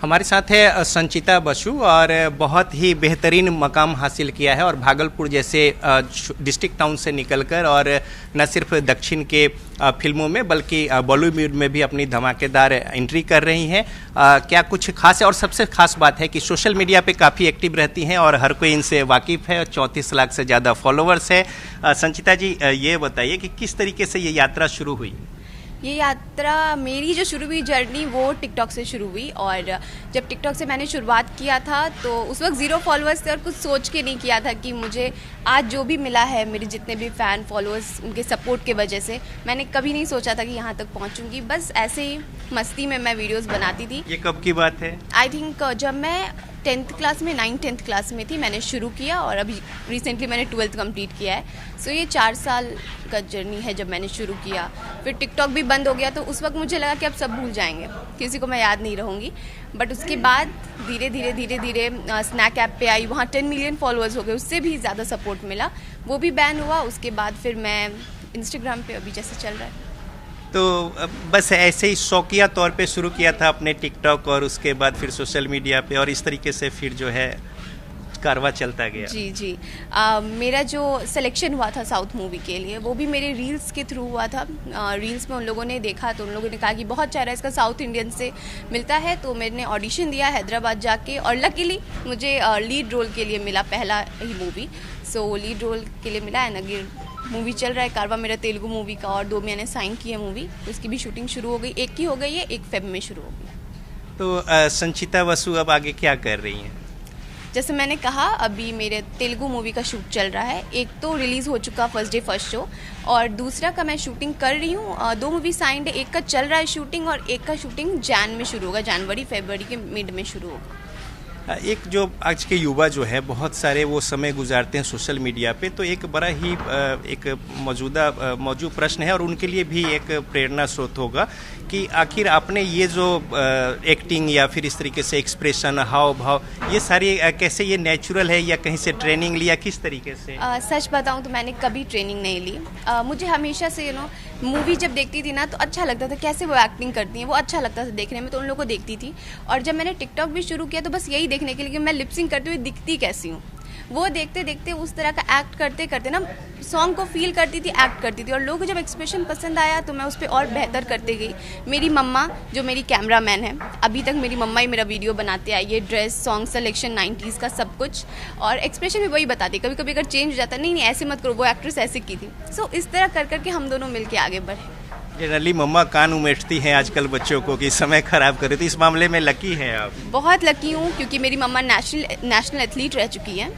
हमारे साथ है संचिता बसु और बहुत ही बेहतरीन मकाम हासिल किया है और भागलपुर जैसे डिस्ट्रिक्ट टाउन से निकलकर और न सिर्फ दक्षिण के फिल्मों में बल्कि बॉलीवुड में भी अपनी धमाकेदार एंट्री कर रही हैं। क्या कुछ खास है? और सबसे खास बात है कि सोशल मीडिया पे काफ़ी एक्टिव रहती हैं और हर कोई इनसे वाकिफ़ है। 34 लाख से ज़्यादा फॉलोअर्स है। संचिता जी, ये बताइए कि किस तरीके से ये यात्रा शुरू हुई? ये यात्रा मेरी जो शुरू हुई जर्नी वो टिकटॉक से शुरू हुई। और जब टिकटॉक से मैंने शुरुआत किया था तो उस वक्त 0 फॉलोअर्स थे और कुछ सोच के नहीं किया था कि मुझे आज जो भी मिला है, मेरे जितने भी फ़ैन फॉलोअर्स, उनके सपोर्ट के वजह से मैंने कभी नहीं सोचा था कि यहाँ तक पहुँचूँगी। बस ऐसे ही मस्ती में मैं वीडियोज़ बनाती थी। ये कब की बात है? आई थिंक जब मैं 10th क्लास में 9th-10th क्लास में थी मैंने शुरू किया और अभी रिसेंटली मैंने 12th कंप्लीट किया है। सो ये 4 साल का जर्नी है जब मैंने शुरू किया। फिर टिकटॉक भी बंद हो गया तो उस वक्त मुझे लगा कि अब सब भूल जाएंगे, किसी को मैं याद नहीं रहूँगी। बट उसके बाद धीरे धीरे स्नैक ऐप पे आई, वहाँ 10 मिलियन फॉलोअर्स हो गए, उससे भी ज़्यादा सपोर्ट मिला। वो भी बैन हुआ। उसके बाद फिर मैं इंस्टाग्राम पे अभी जैसे चल रहा है। तो बस ऐसे ही शौकिया तौर पे शुरू किया था अपने टिकटॉक और उसके बाद फिर सोशल मीडिया पे और इस तरीके से फिर जो है कारवा चलता गया। जी। मेरा जो सिलेक्शन हुआ था साउथ मूवी के लिए वो भी मेरे रील्स के थ्रू हुआ था। रील्स में उन लोगों ने देखा तो उन लोगों ने कहा कि बहुत चेहरा इसका साउथ इंडियन से मिलता है। तो मैंने ऑडिशन दिया हैदराबाद जाके और लकीली मुझे लीड रोल के लिए मिला, पहला ही मूवी। सो लीड रोल के लिए मिला। एंड अगेन मूवी चल रहा है कारवा, मेरा तेलुगु मूवी का, और 2 मैंने साइन की है मूवी, उसकी भी शूटिंग शुरू हो गई। एक की हो गई है, 1 फेब में शुरू हो गई। तो संचिता बसु अब आगे क्या कर रही हैं? जैसे मैंने कहा अभी मेरे तेलुगु मूवी का शूट चल रहा है। एक तो रिलीज़ हो चुका फर्स्ट डे फर्स्ट शो और दूसरा का मैं शूटिंग कर रही हूँ। 2 मूवी साइंड है, एक का चल रहा है शूटिंग और एक का शूटिंग जैन में शुरू होगा, जनवरी फरवरी के मिड में शुरू होगा। एक जो आज के युवा जो है बहुत सारे वो समय गुजारते हैं सोशल मीडिया पे, तो एक बड़ा ही एक मौजूद प्रश्न है और उनके लिए भी एक प्रेरणा स्रोत होगा कि आखिर आपने ये जो एक्टिंग या फिर इस तरीके से एक्सप्रेशन, हाव भाव, ये सारी कैसे, ये नेचुरल है या कहीं से ट्रेनिंग लिया, किस तरीके से? सच बताऊं तो मैंने कभी ट्रेनिंग नहीं ली। मुझे हमेशा से मूवी जब देखती थी ना तो अच्छा लगता था कैसे वो एक्टिंग करती हैं, वो अच्छा लगता था देखने में, तो उन लोगों को देखती थी। और जब मैंने टिकटॉक भी शुरू किया तो बस यही देखने के लिए कि मैं लिपसिंग करते हुए दिखती कैसी हूँ। वो देखते देखते उस तरह का एक्ट करते करते ना सॉन्ग को फील करती थी, एक्ट करती थी और लोगों को जब एक्सप्रेशन पसंद आया तो मैं उस पर और बेहतर करते गई। मेरी मम्मा जो मेरी कैमरा मैन है, अभी तक मेरी मम्मा ही मेरा वीडियो बनाते आई है, ड्रेस, सॉन्ग सिलेक्शन 90s का सब कुछ, और एक्सप्रेशन भी वही बताती। कभी कभी अगर चेंज हो जाता, नहीं ऐसे मत करो, वो एक्ट्रेस ऐसे की थी। सो इस तरह कर करके हम दोनों मिल के आगे बढ़े। जनरली मम्मा कान उमेटती हैं आजकल बच्चों को कि समय खराब करे, तो इस मामले में लकी हैं आप? बहुत लकी हूँ क्योंकि मेरी मम्मा नेशनल एथलीट रह चुकी हैं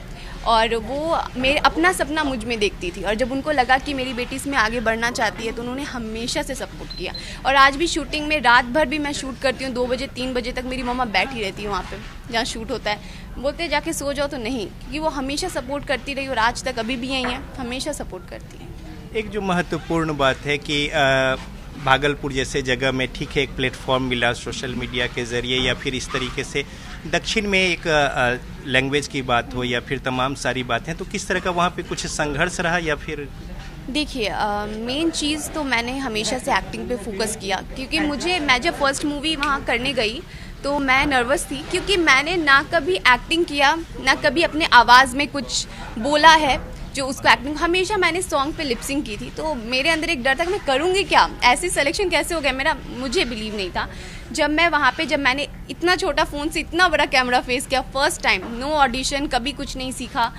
और वो मेरे अपना सपना मुझ में देखती थी। और जब उनको लगा कि मेरी बेटी इसमें आगे बढ़ना चाहती है तो उन्होंने हमेशा से सपोर्ट किया। और आज भी शूटिंग में रात भर भी मैं शूट करती हूँ, 2 बजे 3 बजे तक मेरी मम्मा बैठी रहती है वहाँ पे जहाँ शूट होता है। बोलते जाके सो जाओ, तो नहीं, क्योंकि वो हमेशा सपोर्ट करती रही और आज तक अभी भी यही है, हमेशा सपोर्ट करती है। एक जो महत्वपूर्ण बात है कि भागलपुर जैसे जगह में ठीक है एक प्लेटफॉर्म मिला सोशल मीडिया के ज़रिए या फिर इस तरीके से दक्षिण में एक लैंग्वेज की बात हो या फिर तमाम सारी बातें, तो किस तरह का वहाँ पे कुछ संघर्ष रहा या फिर? देखिए, मेन चीज़ तो मैंने हमेशा से एक्टिंग पे फोकस किया क्योंकि मैं जब फर्स्ट मूवी वहाँ करने गई तो मैं नर्वस थी क्योंकि मैंने ना कभी एक्टिंग किया, ना कभी अपने आवाज़ में कुछ बोला है जो उसको एक्टिंग। हमेशा मैंने सॉन्ग पे लिपसिंग की थी, तो मेरे अंदर एक डर था कि मैं करूँगी क्या, ऐसी सिलेक्शन कैसे हो गया मुझे बिलीव नहीं था। जब मैं वहाँ पे जब मैंने इतना छोटा फ़ोन से इतना बड़ा कैमरा फेस किया फर्स्ट टाइम, नो ऑडिशन, कभी कुछ नहीं सीखा,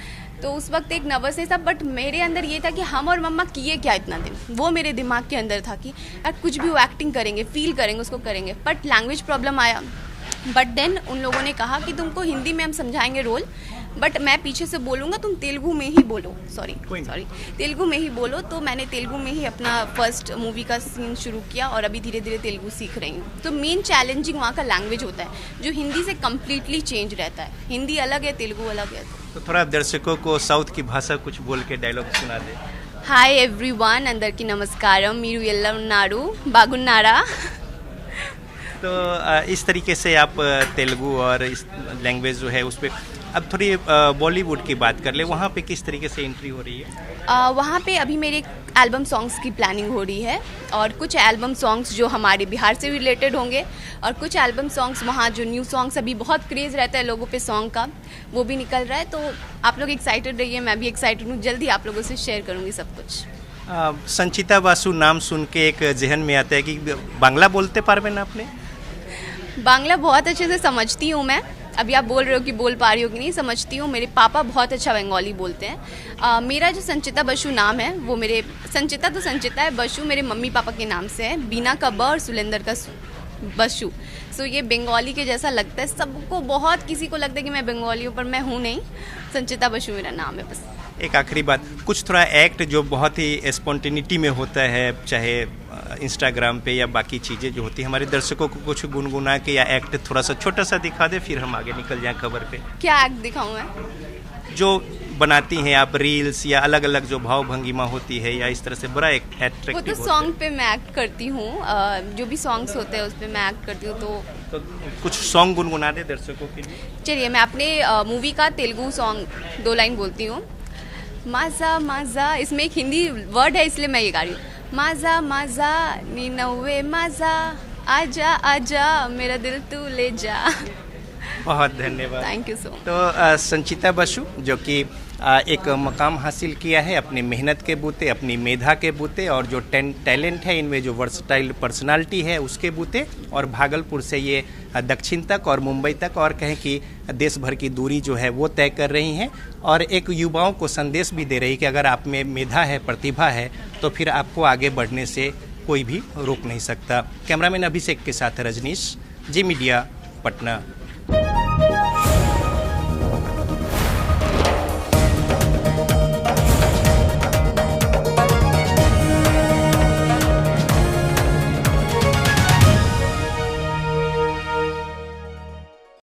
तो उस वक्त एक नर्वसनेस था। बट मेरे अंदर ये था कि हम और मम्मा किए क्या इतना दिन, वो मेरे दिमाग के अंदर था कि यार कुछ भी वो एक्टिंग करेंगे, फील करेंगे, उसको करेंगे। बट लैंग्वेज प्रॉब्लम आया। बट देन उन लोगों ने कहा कि तुमको हिंदी में हम समझाएंगे रोल, बट मैं पीछे से बोलूँगा, तुम तेलुगु में ही बोलो, सॉरी तेलुगु में ही बोलो। तो मैंने तेलुगु में ही अपना फर्स्ट मूवी का सीन शुरू किया और अभी धीरे धीरे तेलुगु सीख रही हूँ। तो मेन चैलेंजिंग वहाँ का लैंग्वेज होता है जो हिंदी से कम्प्लीटली चेंज रहता है। हिंदी अलग है, तेलुगु अलग है। तो थोड़ा दर्शकों को साउथ की भाषा कुछ बोल के डायलॉग सुना दे। हाय एवरीवन, अंदरकी नमस्कारम, मीरू एल्ला उन्नारू, बागुन्नारा। तो इस तरीके से आप तेलुगु और इस लैंग्वेज जो है उस पर अब थोड़ी बॉलीवुड की बात कर ले, वहाँ पे किस तरीके से एंट्री हो रही है? वहाँ पे अभी मेरे एल्बम सॉन्ग्स की प्लानिंग हो रही है और कुछ एल्बम सॉन्ग्स जो हमारे बिहार से रिलेटेड होंगे और कुछ एल्बम सॉन्ग्स वहाँ जो न्यू सॉन्ग्स अभी बहुत क्रेज़ रहता है लोगों पे सॉन्ग का, वो भी निकल रहा है। तो आप लोग एक्साइटेड रहिए, मैं भी एक्साइटेड हूँ, जल्दी आप लोगों से शेयर करूँगी सब कुछ। संचिता बासु नाम सुन के एक जहन में आता है कि बांग्ला बोलते पारबेन आपने? बांग्ला बहुत अच्छे से समझती हूँ मैं। अभी आप बोल रहे हो कि बोल पा रही हो कि नहीं, समझती हूँ। मेरे पापा बहुत अच्छा बंगाली बोलते हैं। मेरा जो संचिता बसु नाम है वो मेरे संचिता तो संचिता है, बसु मेरे मम्मी पापा के नाम से है, बीना का ब और सुलेंदर का बसु। सो ये बंगाली के जैसा लगता है सबको, बहुत किसी को लगता है कि मैं बंगाली हूँ पर मैं हूँ नहीं। संचिता बसु मेरा नाम है बस। एक आखिरी बात, कुछ थोड़ा एक्ट जो बहुत ही स्पॉन्टेनिटी में होता है, चाहे इंस्टाग्राम पे या बाकी चीज़ें जो होती है, हमारे दर्शकों को कुछ गुनगुना के या एक्ट थोड़ा सा छोटा सा दिखा दे, फिर हम आगे निकल जाएं खबर पे। क्या एक्ट दिखाऊं मैं? जो बनाती हैं आप रील्स या अलग अलग जो भाव भंगिमा होती है या इस तरह से बड़ा एक एट्रैक्टिव। वो तो सॉन्ग पे मैं एक्ट करती हूँ, जो भी सॉन्ग्स होते हैं उस पर मैं एक्ट करती हूँ। तो कुछ सॉन्ग गुनगुना दे दर्शकों के लिए। चलिए मैं अपने मूवी का तेलुगु सॉन्ग 2 लाइन बोलती हूँ। माजा माजा, इसमें एक हिंदी वर्ड है इसलिए मैं ये गा रही हूँ। माजा माजा नी नव्वे माजा, आजा आजा मेरा दिल तू ले जा। बहुत धन्यवाद, थैंक यू सो मच। तो संचिता बसु जो कि एक मकाम हासिल किया है अपनी मेहनत के बूते, अपनी मेधा के बूते, और जो टैलेंट है इनमें, जो वर्सटाइल पर्सनालिटी है उसके बूते, और भागलपुर से ये दक्षिण तक और मुंबई तक और कहें कि देश भर की दूरी जो है वो तय कर रही हैं, और एक युवाओं को संदेश भी दे रही कि अगर आप में मेधा है, प्रतिभा है, तो फिर आपको आगे बढ़ने से कोई भी रोक नहीं सकता। कैमरामैन अभिषेक के साथ रजनीश, जी मीडिया, पटना।